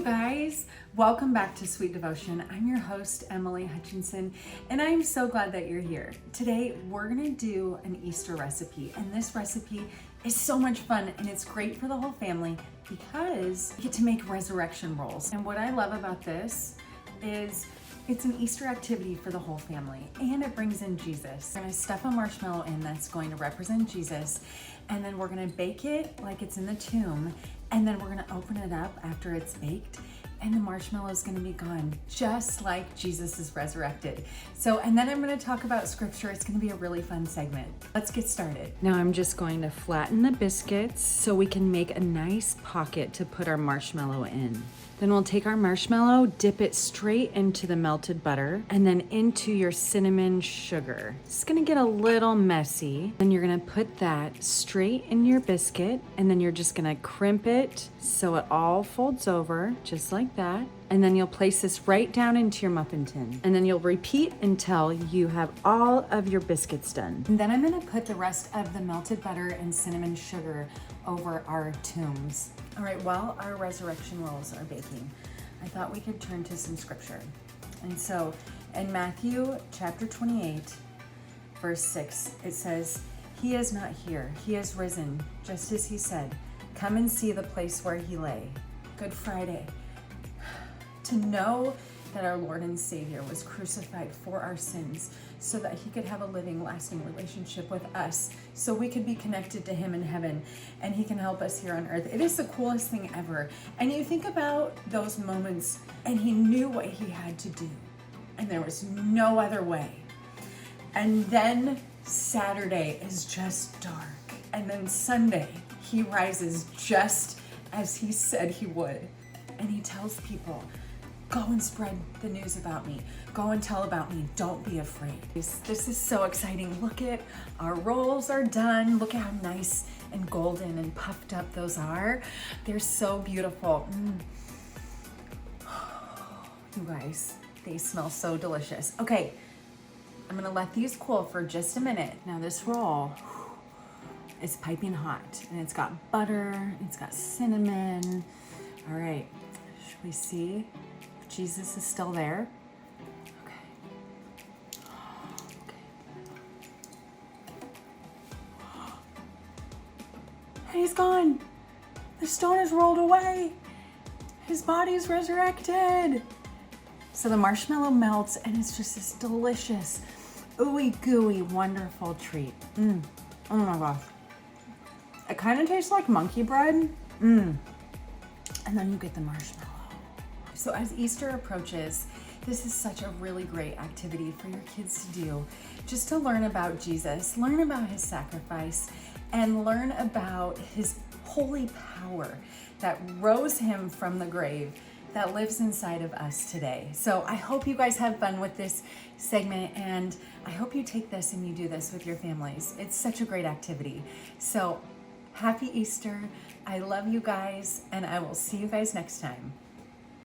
guys, welcome back to Sweet Devotion. I'm your host, Emily Hutchinson, and I'm so glad that you're here. Today, we're gonna do an Easter recipe, and this recipe is so much fun, and it's great for the whole family because you get to make resurrection rolls. And what I love about this is it's an Easter activity for the whole family, and it brings in Jesus. We're gonna stuff a marshmallow in that's going to represent Jesus, and then we're gonna bake it like it's in the tomb, and then we're gonna open it up after it's baked, and the marshmallow is gonna be gone, just like Jesus is resurrected. So, and then I'm gonna talk about scripture. It's gonna be a really fun segment. Let's get started. Now I'm just going to flatten the biscuits so we can make a nice pocket to put our marshmallow in. Then we'll take our marshmallow, dip it straight into the melted butter, and then into your cinnamon sugar. It's gonna get a little messy. Then you're gonna put that straight in your biscuit, and then you're just gonna crimp it so it all folds over, just like that. And then you'll place this right down into your muffin tin. And then you'll repeat until you have all of your biscuits done. And then I'm gonna put the rest of the melted butter and cinnamon sugar over our tombs. All right, while our resurrection rolls are baking, I thought we could turn to some scripture. And so in Matthew chapter 28, verse 6, it says, "He is not here, he is risen, just as he said. Come and see the place where he lay." Good Friday. To know that our Lord and Savior was crucified for our sins so that he could have a living, lasting relationship with us, so we could be connected to him in heaven and he can help us here on earth. It is the coolest thing ever. And you think about those moments, and he knew what he had to do, and there was no other way. And then Saturday is just dark, and then Sunday he rises just as he said he would, and he tells people, "Go and spread the news about me. Go and tell about me. Don't be afraid." This is so exciting. Look at our rolls are done. Look at how nice and golden and puffed up those are. They're so beautiful. You guys, they smell so delicious. Okay, I'm gonna let these cool for just a minute. Now this roll is piping hot, and it's got butter, it's got cinnamon. All right, should we see? Jesus is still there. Okay. And he's gone. The stone is rolled away. His body is resurrected. So the marshmallow melts, and it's just this delicious, ooey gooey, wonderful treat. Oh my gosh. It kind of tastes like monkey bread. And then you get the marshmallow. So as Easter approaches, this is such a really great activity for your kids to do, just to learn about Jesus, learn about his sacrifice, and learn about his holy power that rose him from the grave, that lives inside of us today. So I hope you guys have fun with this segment, and I hope you take this and you do this with your families. It's such a great activity. So happy Easter. I love you guys, and I will see you guys next time.